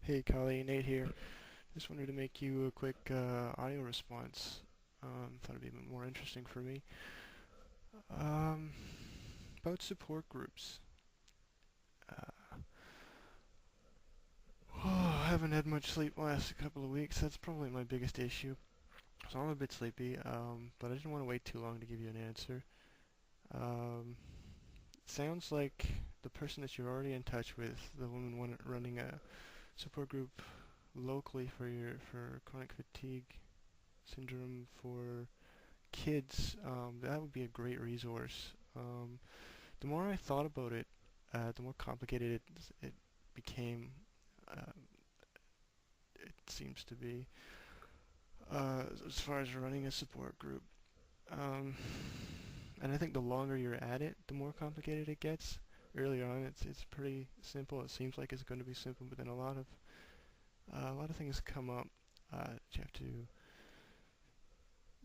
Hey Kyli, Nate here. Just wanted to make you a quick audio response. Thought it'd be a bit more interesting for me. Um, about support groups. Uh, I haven't had much sleep last couple of weeks. That's probably my biggest issue. So I'm a bit sleepy, but I didn't want to wait too long to give you an answer. Um, Sounds like the person that you're already in touch with, the woman running a support group locally for chronic fatigue syndrome for kids, that would be a great resource. The more I thought about it, the more complicated it became. Uh, it seems to be as far as running a support group. Um, and I think the longer you're at it, the more complicated it gets. Earlier on, it's pretty simple. It seems like it's going to be simple, but then a lot of things come up that you have to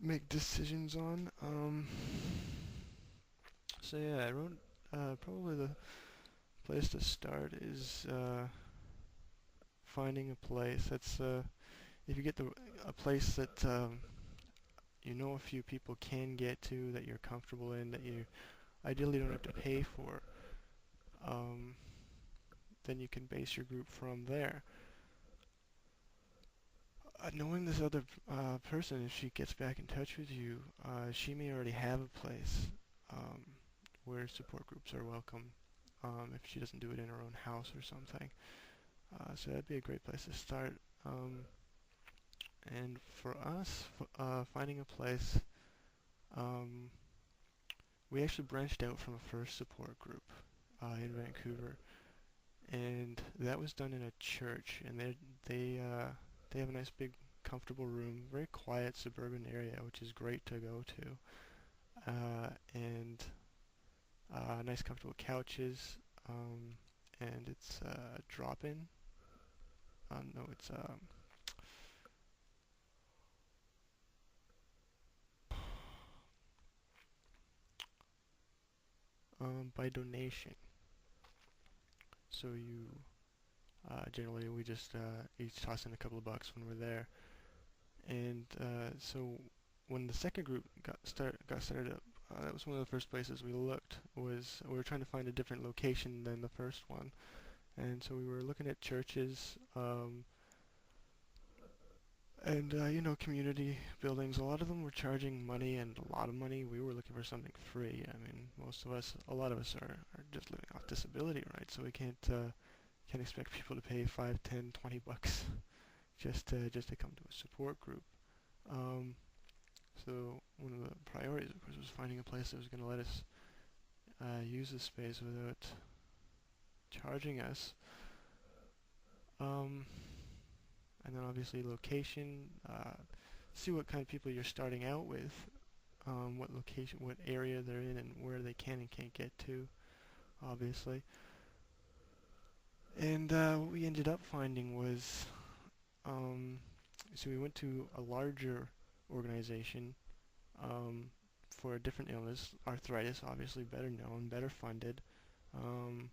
make decisions on. So yeah, I wrote probably the place to start is finding a place that's if you get a place that you know a few people can get to, that you're comfortable in, that you ideally don't have to pay for, um, then you can base your group from there. Knowing this other person, if she gets back in touch with you, she may already have a place um, where support groups are welcome. If she doesn't do it in her own house or something. So that'd be a great place to start. Um, and for us, finding a place, um, we actually branched out from a first support group in Vancouver, and that was done in a church. And they have a nice big comfortable room, very quiet suburban area, which is great to go to, and nice comfortable couches, um, and it's drop-in. No, it's by donation. So generally we just each toss in a couple of bucks when we're there. And so when the second group got started up, that was one of the first places we looked. Was we were trying to find a different location than the first one, and so we were looking at churches, and community buildings. A lot of them were charging money, and a lot of money. We were looking for something free. I mean, a lot of us are just living off disability, right? So we can't expect people to pay 5, 10, 20 bucks just to come to a support group. Um, so one of the priorities, of course, was finding a place that was going to let us use the space without charging us. Um, and then obviously location. See what kind of people you're starting out with. What location, what area they're in, and where they can and can't get to. Obviously. And what we ended up finding was um, so we went to a larger organization um, for a different illness, arthritis, obviously better known, better funded. Um,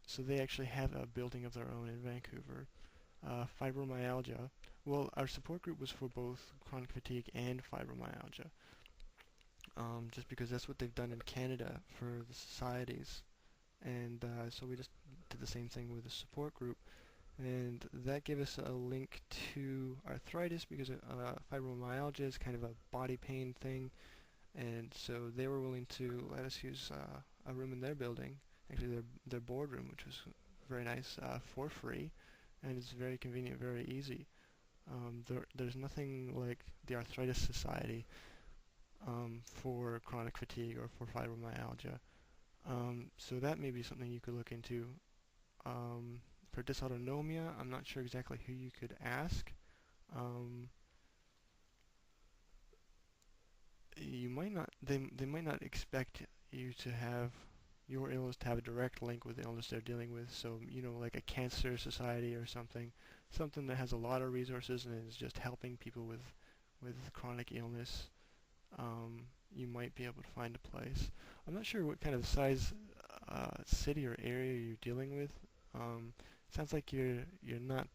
so they actually have a building of their own in Vancouver. Fibromyalgia. Well, our support group was for both chronic fatigue and fibromyalgia, just because that's what they've done in Canada for the societies. And so we just did the same thing with the support group. And that gave us a link to arthritis because fibromyalgia is kind of a body pain thing, and so they were willing to let us use a room in their building, actually their boardroom, which was very nice, for free, and it's very convenient, very easy. There's nothing like the Arthritis Society for chronic fatigue or for fibromyalgia. So that may be something you could look into. For dysautonomia, I'm not sure exactly who you could ask. Um, you might not. They might not expect you to have your illness to have a direct link with the illness they're dealing with. So like a cancer society or something that has a lot of resources and is just helping people with chronic illness. You might be able to find a place. I'm not sure what kind of size city or area you're dealing with. Um, sounds like you're not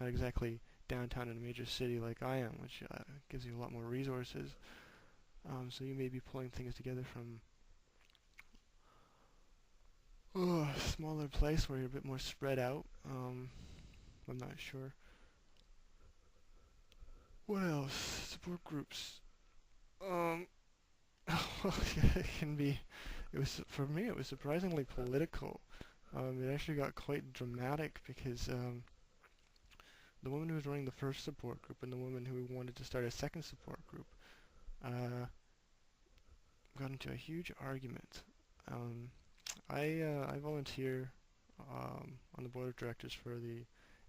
exactly downtown in a major city like I am, which gives you a lot more resources. So you may be pulling things together from a smaller place where you're a bit more spread out. I'm not sure. What else? Support groups. Um, well, yeah, it can be. It was for me. It was surprisingly political. It actually got quite dramatic because the woman who was running the first support group and the woman who wanted to start a second support group uh, got into a huge argument. Um, I volunteer on the board of directors for the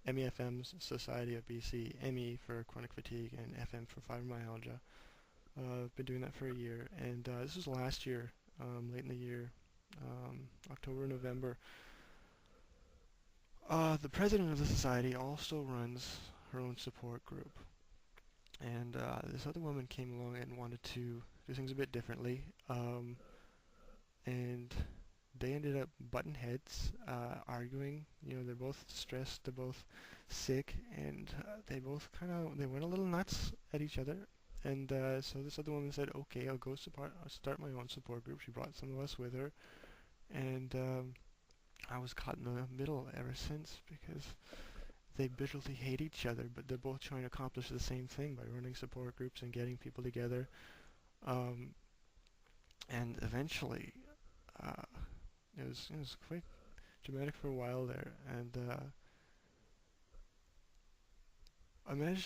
MEFM's Society of BC, ME for chronic fatigue and FM for fibromyalgia. I've been doing that for a year, and this was last year, late in the year, October, November. The president of the society also runs her own support group, and this other woman came along and wanted to do things a bit differently, and they ended up butting heads, arguing. You know, they're both stressed, they're both sick, and they both they went a little nuts at each other. And so this other woman said, "Okay, I'll start my own support group." She brought some of us with her, and I was caught in the middle ever since because they bitterly hate each other, but they're both trying to accomplish the same thing by running support groups and getting people together. Um, and eventually, uh, it was quite dramatic for a while there, and I managed